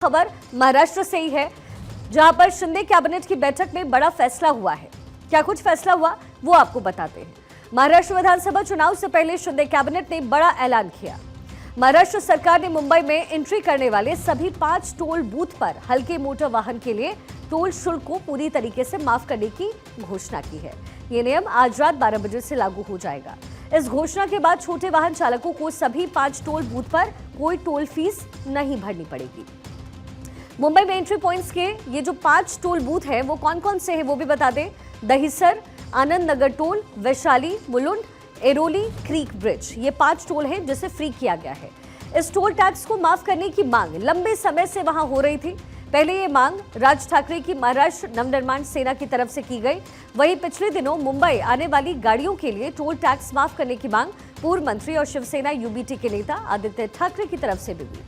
खबर महाराष्ट्र से ही है, जहां पर शिंदे कैबिनेट की बैठक में बड़ा फैसला हुआ है। क्या कुछ फैसला हुआ वो आपको बताते हैं। महाराष्ट्र विधानसभा चुनाव से पहले शिंदे कैबिनेट ने बड़ा ऐलान किया। महाराष्ट्र सरकार ने मुंबई में एंट्री करने वाले सभी 5 टोल बूथ पर हल्के मोटर वाहन के लिए टोल शुल्क को पूरी तरीके से माफ करने की घोषणा की है। ये नियम आज रात 12 बजे से लागू हो जाएगा। इस घोषणा के बाद छोटे वाहन चालकों को सभी 5 टोल बूथ पर कोई टोल फीस नहीं भरनी पड़ेगी। मुंबई में एंट्री पॉइंट्स के ये जो 5 टोल बूथ हैं वो कौन कौन से हैं वो भी बता दें। Dahisar, Anand Nagar toll, Vaishali, Mulund, Airoli, creek bridge, ये 5 टोल हैं जिसे फ्री किया गया है। इस टोल टैक्स को माफ करने की मांग लंबे समय से वहां हो रही थी। पहले ये मांग राज ठाकरे की महाराष्ट्र नवनिर्माण सेना की तरफ से की गई। वहीं पिछले दिनों मुंबई आने वाली गाड़ियों के लिए टोल टैक्स माफ करने की मांग पूर्व मंत्री और शिवसेना यूबीटी के नेता आदित्य ठाकरे की तरफ से भी हुई।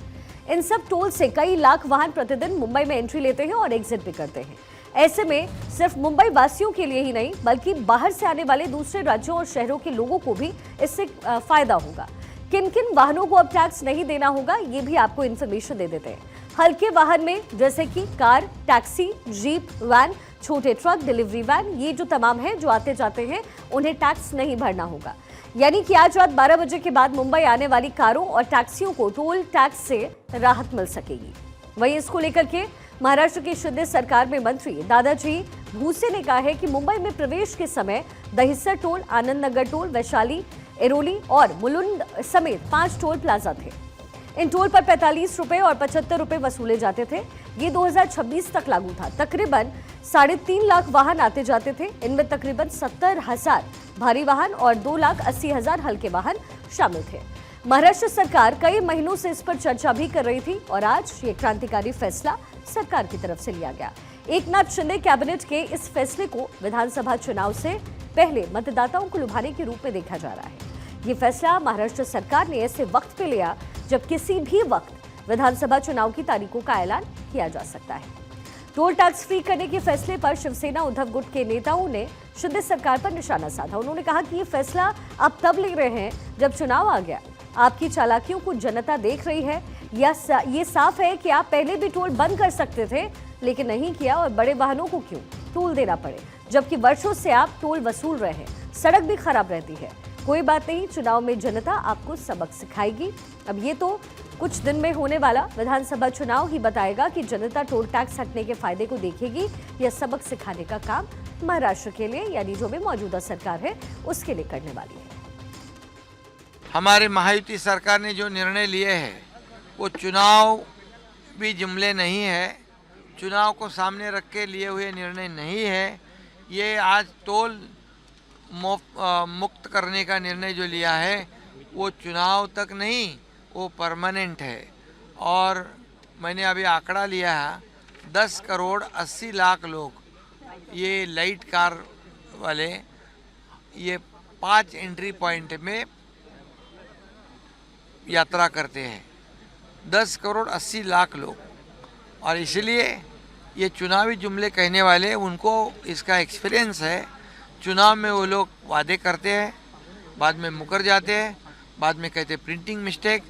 इन सब टोल से कई लाख वाहन प्रतिदिन मुंबई में एंट्री लेते हैं और एग्जिट भी करते हैं। ऐसे में सिर्फ मुंबई वासियों के लिए ही नहीं बल्कि बाहर से आने वाले दूसरे राज्यों और शहरों के लोगों को भी इससे फायदा होगा। किन किन वाहनों को अब टैक्स नहीं देना होगा ये भी आपको इन्फॉर्मेशन दे देते हैं। हल्के वाहन में जैसे कि कार, टैक्सी, जीप, वैन, छोटे ट्रक, डिलीवरी वैन, ये जो तमाम है जो आते जाते हैं उन्हें टैक्स नहीं भरना होगा। यानी कि आज रात 12 बजे के बाद मुंबई आने वाली कारों और टैक्सियों को टोल टैक्स से राहत मिल सकेगी। वहीं इसको लेकर के महाराष्ट्र की शिंदे सरकार में मंत्री दादाजी भूसे ने कहा है कि मुंबई में प्रवेश के समय दहिसर टोल, आनंद नगर टोल, वैशाली, एरोली और मुलुंड समेत 5 टोल प्लाजा थे। इन टोल पर 45 रुपए और 75 रुपए वसूले जाते थे। ये 2026 तक लागू था। तकरीबन 3.5 लाख वाहन आते जाते थे। इनमें तकरीबन 70,000 भारी वाहन और 2,80,000 हल्के वाहन शामिल थे। महाराष्ट्र सरकार कई महीनों से इस पर चर्चा भी कर रही थी और आज ये क्रांतिकारी फैसला सरकार की तरफ से लिया गया। एकनाथ शिंदे कैबिनेट के इस फैसले को विधानसभा चुनाव से पहले मतदाताओं को लुभाने के रूप में देखा जा रहा है। ये फैसला महाराष्ट्र सरकार ने ऐसे वक्त पे लिया जब किसी भी वक्त विधानसभा चुनाव की तारीखों का ऐलान किया जा सकता है। टोल टैक्स फ्री करने के फैसले पर शिवसेना उद्धव गुट के नेताओं ने शिंदे सरकार पर निशाना साधा। उन्होंने कहा कि ये फैसला आप तब ले रहे हैं जब चुनाव आ गया। आपकी चालाकियों को जनता देख रही है। ये साफ है कि आप पहले भी टोल बंद कर सकते थे लेकिन नहीं किया और बड़े वाहनों को क्यों टोल देना पड़े, जबकि वर्षों से आप टोल वसूल रहे हैं। सड़क भी खराब रहती है। कोई बात नहीं, चुनाव में जनता आपको सबक सिखाएगी। अब ये तो कुछ दिन में होने वाला विधानसभा चुनाव ही बताएगा कि जनता टोल टैक्स हटने के फायदे को देखेगी या सबक सिखाने का काम महाराष्ट्र के लिए यानी जो भी मौजूदा सरकार है उसके लिए करने वाली है। हमारे महायुति सरकार ने जो निर्णय लिए हैं वो चुनाव भी जुमले नहीं है, चुनाव को सामने रख के लिए हुए निर्णय नहीं है। ये आज टोल मुक्त करने का निर्णय जो लिया है वो चुनाव तक नहीं, वो परमानेंट है। और मैंने अभी आंकड़ा लिया है, 10 करोड़ 80 लाख लोग ये लाइट कार वाले ये 5 एंट्री पॉइंट में यात्रा करते हैं। 10 करोड़ 80 लाख लोग, और इसलिए ये चुनावी जुमले कहने वाले उनको इसका एक्सपीरियंस है। चुनाव में वो लोग वादे करते हैं, बाद में मुकर जाते हैं, बाद में कहते प्रिंटिंग मिस्टेक,